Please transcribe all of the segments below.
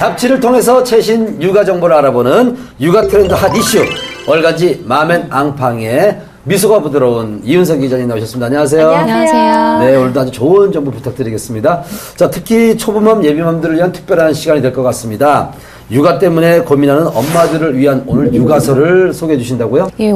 잡지를 통해서 최신 육아 정보를 알아보는 육아 트렌드 핫 이슈 월간지 마맨 앙팡의 미소가 부드러운 이윤석 기자님 나오셨습니다. 안녕하세요. 안녕하세요. 네, 오늘도 아주 좋은 정보 부탁드리겠습니다. 자, 특히 초보맘 예비맘들을 위한 특별한 시간이 될 것 같습니다. 육아 때문에 고민하는 엄마들을 위한 오늘 육아서를 소개해 주신다고요? 예,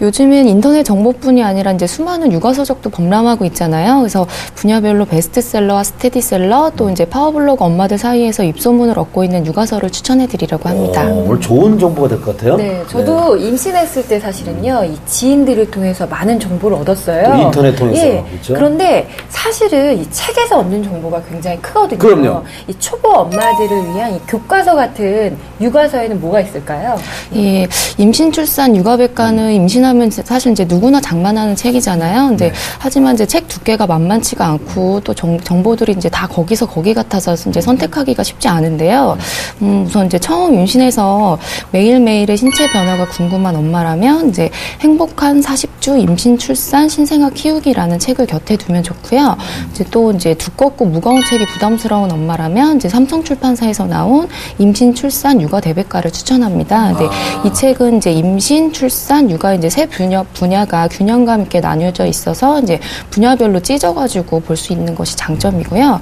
요즘엔 인터넷 정보뿐이 아니라 이제 수많은 육아 서적도 범람하고 있잖아요. 그래서 분야별로 베스트셀러와 스테디셀러 또 이제 파워블로그 엄마들 사이에서 입소문을 얻고 있는 육아서를 추천해 드리려고 합니다. 오늘 좋은 정보가 될 것 같아요. 네, 저도 임신했을 때 사실은요, 이 지인들을 통해서 많은 정보를 얻었어요. 또 인터넷 통해서. 예, 그렇죠? 그런데 사실은 이 책에서 얻는 정보가 굉장히 크거든요. 그럼요. 이 초보 엄마들을 위한 이 교과서 같은 육아서에는 뭐가 있을까요? 예, 임신, 출산, 육아백과는 임신하면 사실 이제 누구나 장만하는 책이잖아요. 근데 하지만 이제 책 두께가 만만치가 않고 또 정보들이 이제 다 거기서 거기 같아서 이제 선택하기가 쉽지 않은데요. 우선 이제 처음 임신해서 매일매일의 신체 변화가 궁금한 엄마라면 이제 행복한 40주 임신, 출산, 신생아 키우기라는 책을 곁에 두면 좋고요. 이제 또 이제 두껍고 무거운 책이 부담스러운 엄마라면 이제 삼성출판사에서 나온 임신, 출산, 육아 대백과를 추천합니다. 근데 이 책은 이제 임신, 출산, 육아 이제 세 분야가 균형감 있게 나뉘어져 있어서 이제 분야별로 찢어가지고 볼 수 있는 것이 장점이고요.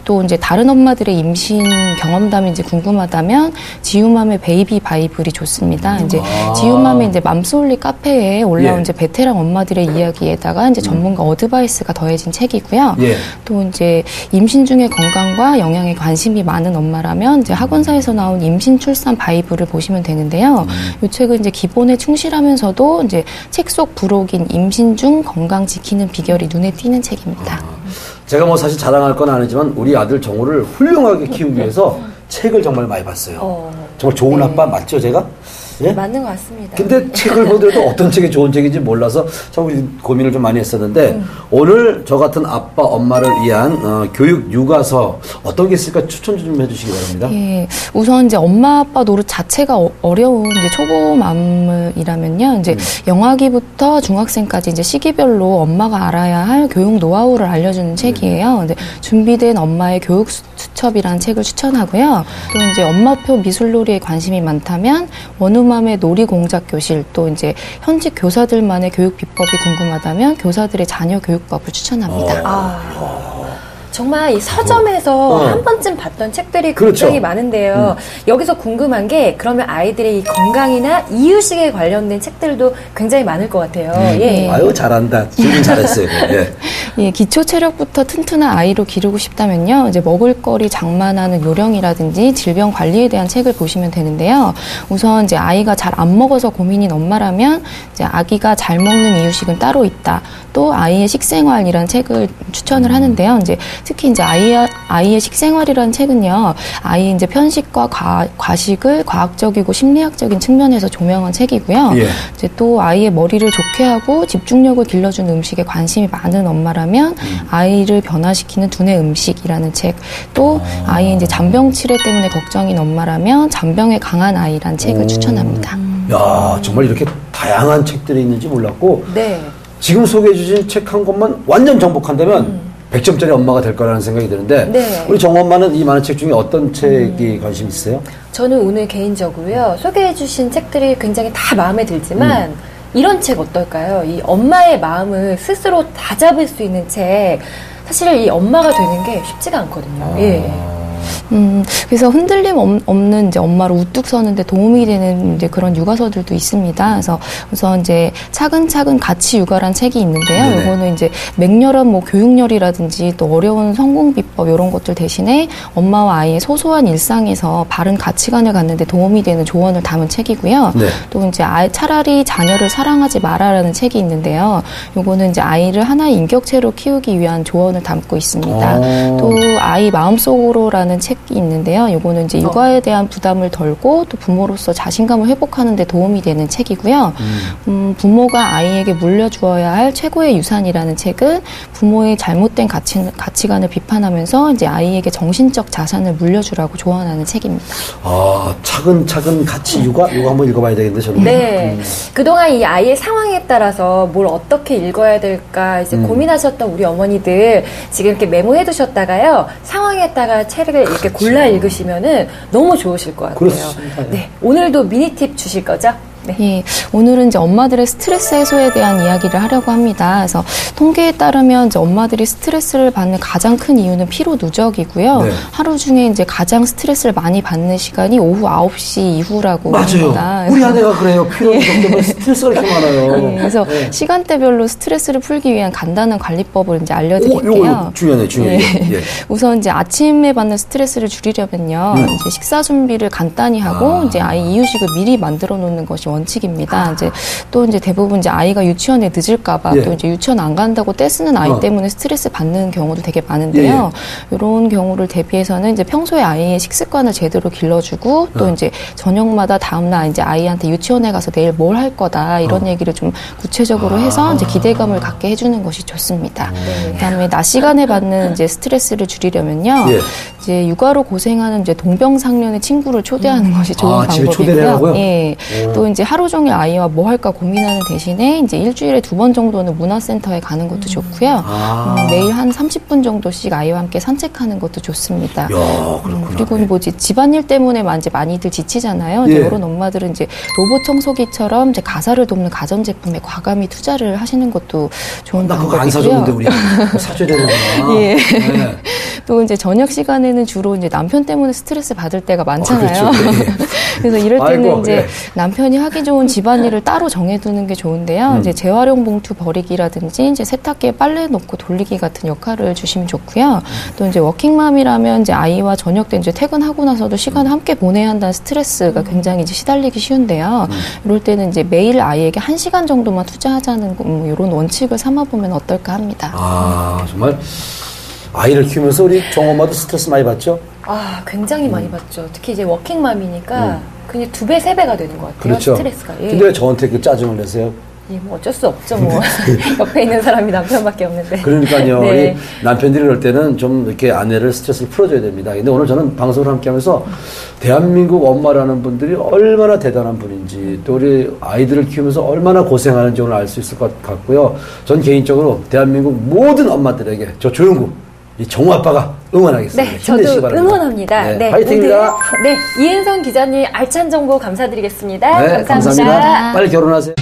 또 이제 다른 엄마들의 임신 경험담이 이제 궁금하다면 지우맘의 베이비 바이블이 좋습니다. 이제 지우맘의 이제 맘소울리 카페에 올라온 이제 베테랑 엄마들의 이야기에다가 이제 전문가 어드바이스가 더해진 책이고요. 또 이제 임신 중의 건강과 영양에 관심이 많은 엄마라면 이제 학원사에서 나온 임신 출산 바이블을 보시면 되는데요. 이 책은 이제 기본에 충실하면서도 이제 책 속 부록인 임신 중 건강 지키는 비결이 눈에 띄는 책입니다. 제가 뭐 사실 자랑할 건 아니지만 우리 아들 정우를 훌륭하게 키우기 위해서 책을 정말 많이 봤어요. 정말 좋은 아빠 맞죠, 제가? 예? 맞는 것 같습니다. 근데 책을 보더라도 어떤 책이 좋은 책인지 몰라서 참 고민을 좀 많이 했었는데 오늘 저 같은 아빠, 엄마를 위한 교육 육아서 어떤 게 있을까 추천 좀 해주시기 바랍니다. 예, 우선 이제 엄마 아빠 노릇 자체가 어려운 이제 초보맘이라면요, 이제 영아기부터 중학생까지 이제 시기별로 엄마가 알아야 할 교육 노하우를 알려주는 책이에요. 근데 준비된 엄마의 교육 수첩이라는 책을 추천하고요. 또 이제 엄마표 미술놀이에 관심이 많다면 원우맘의 놀이공작 교실, 또 이제 현직 교사들만의 교육 비법이 궁금하다면 교사들의 자녀 교육법을 추천합니다. 정말 이 서점에서 한 번쯤 봤던 책들이 굉장히 많은데요. 여기서 궁금한 게 그러면 아이들의 이 건강이나 이유식에 관련된 책들도 굉장히 많을 것 같아요. 아유 잘한다. 지금 잘했어요. 예, 기초 체력부터 튼튼한 아이로 기르고 싶다면요, 이제 먹을거리 장만하는 요령이라든지 질병 관리에 대한 책을 보시면 되는데요. 우선 이제 아이가 잘 안 먹어서 고민인 엄마라면 이제 아기가 잘 먹는 이유식은 따로 있다. 또 아이의 식생활이라는 책을 추천을 하는데요. 이제 특히 이제 아이의 식생활이라는 책은요, 아이의 이제 편식과 과식을 과학적이고 심리학적인 측면에서 조명한 책이고요. 이제 또 아이의 머리를 좋게 하고 집중력을 길러주는 음식에 관심이 많은 엄마라면 아이를 변화시키는 두뇌 음식이라는 책, 또 아이의 이제 잔병 치레 때문에 걱정인 엄마라면 잔병에 강한 아이라는 책을 추천합니다. 야, 정말 이렇게 다양한 책들이 있는지 몰랐고 지금 소개해 주신 책 한 권만 완전 정복한다면 100점짜리 엄마가 될 거라는 생각이 드는데 우리 정우 엄마는 이 많은 책 중에 어떤 책이 관심 있어요? 저는 오늘 개인적으로요, 소개해 주신 책들이 굉장히 다 마음에 들지만 이런 책 어떨까요? 이 엄마의 마음을 스스로 다잡을 수 있는 책. 사실 이 엄마가 되는 게 쉽지가 않거든요. 그래서 흔들림 없는 이제 엄마로 우뚝 서는데 도움이 되는 이제 그런 육아서들도 있습니다. 그래서 우선 이제 차근차근 같이 육아란 책이 있는데요. 이거는 이제 맹렬한 뭐 교육열이라든지 또 어려운 성공 비법 이런 것들 대신에 엄마와 아이의 소소한 일상에서 바른 가치관을 갖는데 도움이 되는 조언을 담은 책이고요. 또 이제 차라리 자녀를 사랑하지 마라라는 책이 있는데요. 요거는 이제 아이를 하나의 인격체로 키우기 위한 조언을 담고 있습니다. 또 아이 마음속으로라는 책이 있는데요. 이거는 이제 육아에 대한 부담을 덜고 또 부모로서 자신감을 회복하는 데 도움이 되는 책이고요. 부모가 아이에게 물려주어야 할 최고의 유산이라는 책은 부모의 잘못된 가치관을 비판하면서 이제 아이에게 정신적 자산을 물려주라고 조언하는 책입니다. 차근차근 같이 육아? 이거 한번 읽어봐야 되겠는데, 저는. 그동안 이 아이의 상황에 따라서 뭘 어떻게 읽어야 될까 이제 고민하셨던 우리 어머니들 지금 이렇게 메모해 두셨다가요, 상황에 따라 책을 이렇게 이렇게 골라 읽으시면은 너무 좋으실 것 같아요. 그렇습니다. 네, 오늘도 미니 팁 주실 거죠? 네. 예, 오늘은 이제 엄마들의 스트레스 해소에 대한 이야기를 하려고 합니다. 그래서 통계에 따르면 이제 엄마들이 스트레스를 받는 가장 큰 이유는 피로 누적이고요. 네. 하루 중에 이제 가장 스트레스를 많이 받는 시간이 오후 9시 이후라고 합니다. 맞아요. 우리 아내가 그래요. 피로 누적 때문에 스트레스가 이렇게 많아요. 예, 그래서 시간대별로 스트레스를 풀기 위한 간단한 관리법을 이제 알려드릴게요. 이거 중요해. 예. 우선 이제 아침에 받는 스트레스를 줄이려면요. 이제 식사 준비를 간단히 하고 이제 아이 이유식을 미리 만들어 놓는 것이 원칙입니다. 이제 또 이제 대부분 이제 아이가 유치원에 늦을까봐 또 이제 유치원 안 간다고 떼쓰는 아이 때문에 스트레스 받는 경우도 되게 많은데요. 이런 경우를 대비해서는 이제 평소에 아이의 식습관을 제대로 길러주고 또 이제 저녁마다 다음날 이제 아이한테 유치원에 가서 내일 뭘 할 거다 이런 얘기를 좀 구체적으로 해서 이제 기대감을 갖게 해주는 것이 좋습니다. 그다음에 낮 시간에 받는 이제 스트레스를 줄이려면요. 이제 육아로 고생하는 이제 동병상련의 친구를 초대하는 것이 좋은 방법이고요. 예. 또 이제 하루 종일 아이와 뭐 할까 고민하는 대신에 이제 일주일에 2번 정도는 문화센터에 가는 것도 좋고요. 매일 한 30분 정도씩 아이와 함께 산책하는 것도 좋습니다. 그리고 뭐 이제 집안일 때문에 이제 많이들 지치잖아요. 이제 이런 엄마들은 이제 로봇 청소기처럼 이제 가사를 돕는 가전제품에 과감히 투자를 하시는 것도 좋은 방법이고요. 안 사줬는데 우리 사줘야 되는구나. 예. 네. 또 이제 저녁 시간에는 주로 이제 남편 때문에 스트레스 받을 때가 많잖아요. 그렇죠. 그래서 이럴 때는 이제 남편이 하기 좋은 집안일을 따로 정해두는 게 좋은데요. 이제 재활용 봉투 버리기라든지 이제 세탁기에 빨래 넣고 돌리기 같은 역할을 주시면 좋고요. 또 이제 워킹맘이라면 이제 아이와 저녁 때 이제 퇴근하고 나서도 시간을 함께 보내야 한다는 스트레스가 굉장히 이제 시달리기 쉬운데요. 이럴 때는 이제 매일 아이에게 1시간 정도만 투자하자는 뭐 이런 원칙을 삼아보면 어떨까 합니다. 아, 정말 아이를 키우면서 우리 정엄마도 스트레스 많이 받죠? 아, 굉장히 많이 받죠. 특히 이제 워킹맘이니까 그냥 2배, 3배가 되는 것 같아요. 그렇죠. 스트레스가. 예. 근데 왜 저한테 그 짜증을 내세요? 예, 뭐 어쩔 수 없죠, 뭐. 옆에 있는 사람이 남편밖에 없는데. 그러니까요. 네. 우리 남편들이 그럴 때는 좀 이렇게 아내를 스트레스를 풀어줘야 됩니다. 근데 오늘 저는 방송을 함께 하면서 대한민국 엄마라는 분들이 얼마나 대단한 분인지 또 우리 아이들을 키우면서 얼마나 고생하는지 오늘 알 수 있을 것 같고요. 전 개인적으로 대한민국 모든 엄마들에게 저 조용구 이 정우 아빠가 응원하겠습니다. 네, 저도 응원합니다. 네, 네, 화이팅입니다. 네, 이은성 기자님 알찬 정보 감사드리겠습니다. 네, 감사합니다. 빨리 결혼하세요.